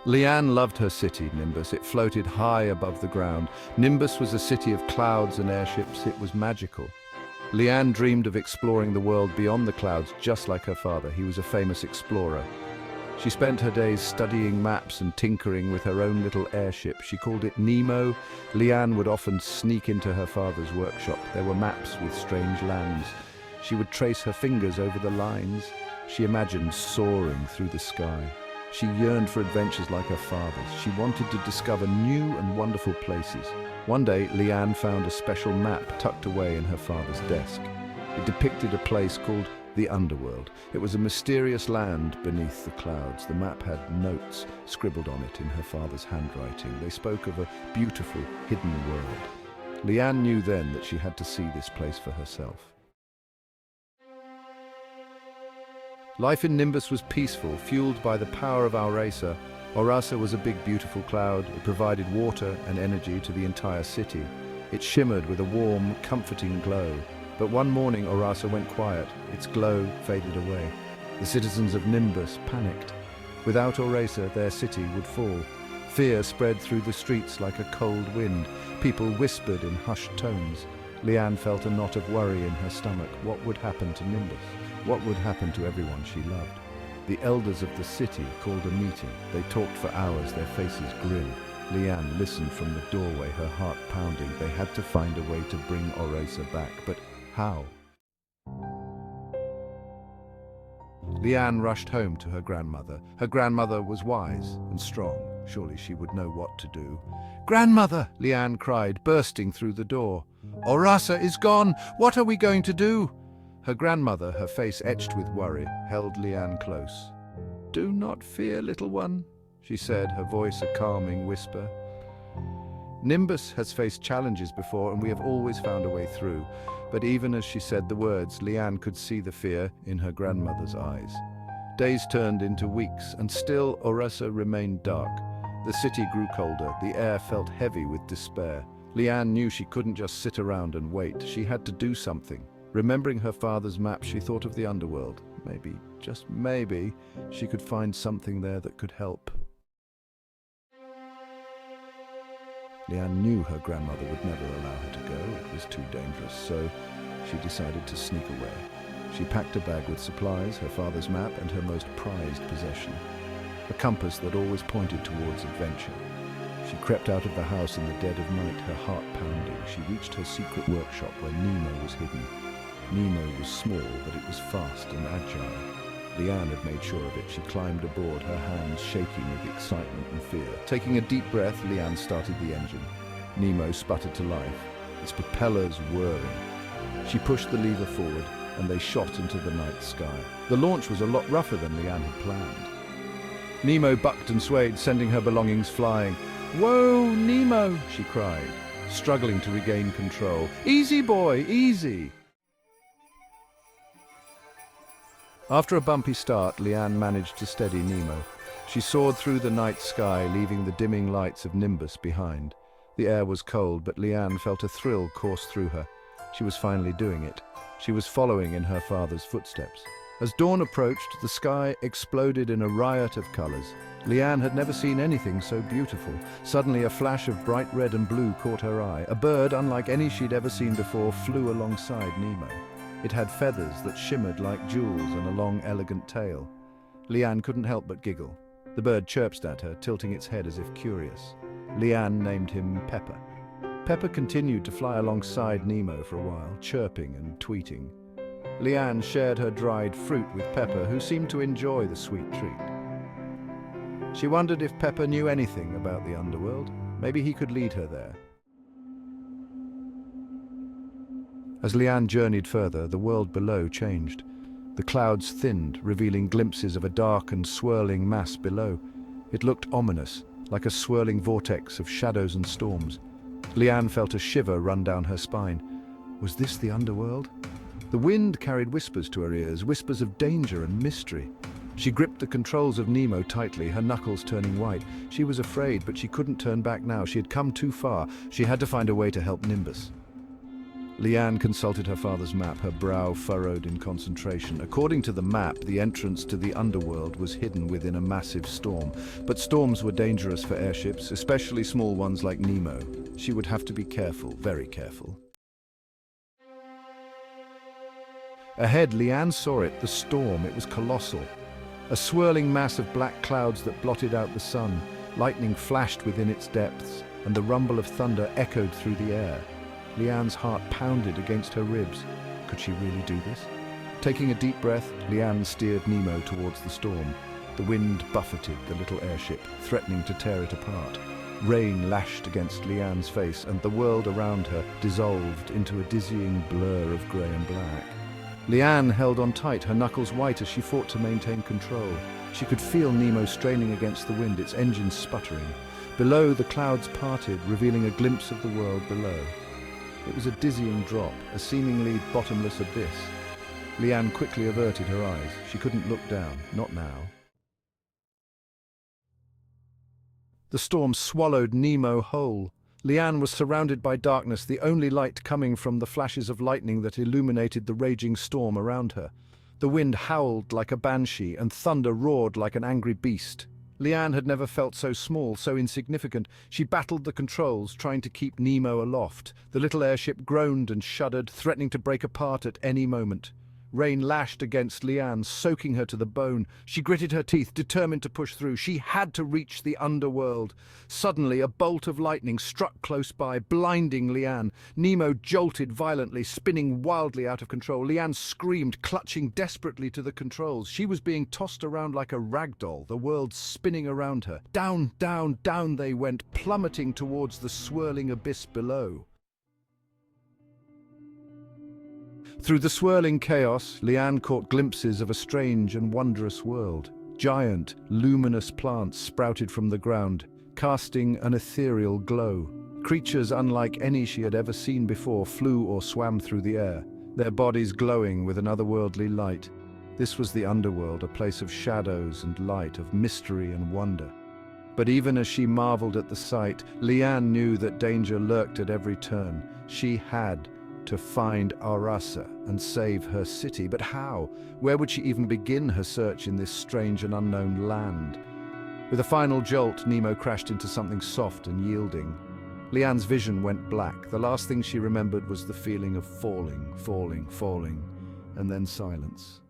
Leanne loved her city, Nimbus. It floated high above the ground. Nimbus was a city of clouds and airships. It was magical. Leanne dreamed of exploring the world beyond the clouds, just like her father. He was a famous explorer. She spent her days studying maps and tinkering with her own little airship. She called it Nemo. Leanne would often sneak into her father's workshop. There were maps with strange lands. She would trace her fingers over the lines. She imagined soaring through the sky. She yearned for adventures like her father's. She wanted to discover new and wonderful places. One day, Leanne found a special map tucked away in her father's desk. It depicted a place called the Underworld. It was a mysterious land beneath the clouds. The map had notes scribbled on it in her father's handwriting. They spoke of a beautiful, hidden world. Leanne knew then that she had to see this place for herself. Life in Nimbus was peaceful, fueled by the power of Aurasa. Aurasa was a big, beautiful cloud. It provided water and energy to the entire city. It shimmered with a warm, comforting glow. But one morning, Aurasa went quiet. Its glow faded away. The citizens of Nimbus panicked. Without Aurasa, their city would fall. Fear spread through the streets like a cold wind. People whispered in hushed tones. Leanne felt a knot of worry in her stomach. What would happen to Nimbus? What would happen to everyone she loved? The elders of the city called a meeting. They talked for hours, their faces grim. Leanne listened from the doorway, her heart pounding. They had to find a way to bring Aurasa back, but how? Leanne rushed home to her grandmother. Her grandmother was wise and strong. Surely she would know what to do. "Grandmother!" Leanne cried, bursting through the door. "Aurasa is gone! What are we going to do?" Her grandmother, her face etched with worry, held Leanne close. "Do not fear, little one," she said, her voice a calming whisper. Nimbus has faced challenges before, and we have always found a way through. But even as she said the words, Leanne could see the fear in her grandmother's eyes. Days turned into weeks, and still Aurasa remained dark. The city grew colder. The air felt heavy with despair. Leanne knew she couldn't just sit around and wait. She had to do something. Remembering her father's map, she thought of the underworld. Maybe, just maybe, she could find something there that could help. Leanne knew her grandmother would never allow her to go. It was too dangerous, so she decided to sneak away. She packed a bag with supplies, her father's map, and her most prized possession, a compass that always pointed towards adventure. She crept out of the house in the dead of night, her heart pounding. She reached her secret workshop where Nemo was hidden. Nemo was small, but it was fast and agile. Leanne had made sure of it. She climbed aboard, her hands shaking with excitement and fear. Taking a deep breath, Leanne started the engine. Nemo sputtered to life, its propellers whirring. She pushed the lever forward, and they shot into the night sky. The launch was a lot rougher than Leanne had planned. Nemo bucked and swayed, sending her belongings flying. "Whoa, Nemo!" she cried, struggling to regain control. "Easy, boy, easy!" After a bumpy start, Leanne managed to steady Nemo. She soared through the night sky, leaving the dimming lights of Nimbus behind. The air was cold, but Leanne felt a thrill course through her. She was finally doing it. She was following in her father's footsteps. As dawn approached, the sky exploded in a riot of colors. Leanne had never seen anything so beautiful. Suddenly, a flash of bright red and blue caught her eye. A bird, unlike any she'd ever seen before, flew alongside Nemo. It had feathers that shimmered like jewels and a long, elegant tail. Leanne couldn't help but giggle. The bird chirped at her, tilting its head as if curious. Leanne named him Pepper. Pepper continued to fly alongside Nemo for a while, chirping and tweeting. Leanne shared her dried fruit with Pepper, who seemed to enjoy the sweet treat. She wondered if Pepper knew anything about the underworld. Maybe he could lead her there. As Leanne journeyed further, the world below changed. The clouds thinned, revealing glimpses of a dark and swirling mass below. It looked ominous, like a swirling vortex of shadows and storms. Leanne felt a shiver run down her spine. Was this the underworld? The wind carried whispers to her ears, whispers of danger and mystery. She gripped the controls of Nemo tightly, her knuckles turning white. She was afraid, but she couldn't turn back now. She had come too far. She had to find a way to help Nimbus. Liane consulted her father's map, her brow furrowed in concentration. According to the map, the entrance to the underworld was hidden within a massive storm. But storms were dangerous for airships, especially small ones like Nemo. She would have to be careful, very careful. Ahead, Liane saw it, the storm. It was colossal. A swirling mass of black clouds that blotted out the sun. Lightning flashed within its depths, and the rumble of thunder echoed through the air. Liane's heart pounded against her ribs. Could she really do this? Taking a deep breath, Liane steered Nemo towards the storm. The wind buffeted the little airship, threatening to tear it apart. Rain lashed against Liane's face, and the world around her dissolved into a dizzying blur of grey and black. Liane held on tight, her knuckles white as she fought to maintain control. She could feel Nemo straining against the wind, its engines sputtering. Below, the clouds parted, revealing a glimpse of the world below. It was a dizzying drop, a seemingly bottomless abyss. Liane quickly averted her eyes. She couldn't look down, not now. The storm swallowed Nemo whole. Liane was surrounded by darkness, the only light coming from the flashes of lightning that illuminated the raging storm around her. The wind howled like a banshee, and thunder roared like an angry beast. Liane had never felt so small, so insignificant. She battled the controls, trying to keep Nemo aloft. The little airship groaned and shuddered, threatening to break apart at any moment. Rain lashed against Liane, soaking her to the bone. She gritted her teeth, determined to push through. She had to reach the underworld. Suddenly, a bolt of lightning struck close by, blinding Liane. Nemo jolted violently, spinning wildly out of control. Liane screamed, clutching desperately to the controls. She was being tossed around like a rag doll, the world spinning around her. Down, down, down they went, plummeting towards the swirling abyss below. Through the swirling chaos, Liane caught glimpses of a strange and wondrous world. Giant, luminous plants sprouted from the ground, casting an ethereal glow. Creatures unlike any she had ever seen before flew or swam through the air, their bodies glowing with an otherworldly light. This was the underworld, a place of shadows and light, of mystery and wonder. But even as she marveled at the sight, Liane knew that danger lurked at every turn. She had to find Arasa and save her city. But how? Where would she even begin her search in this strange and unknown land? With a final jolt, Nemo crashed into something soft and yielding. Liane's vision went black. The last thing she remembered was the feeling of falling, falling, falling, and then silence.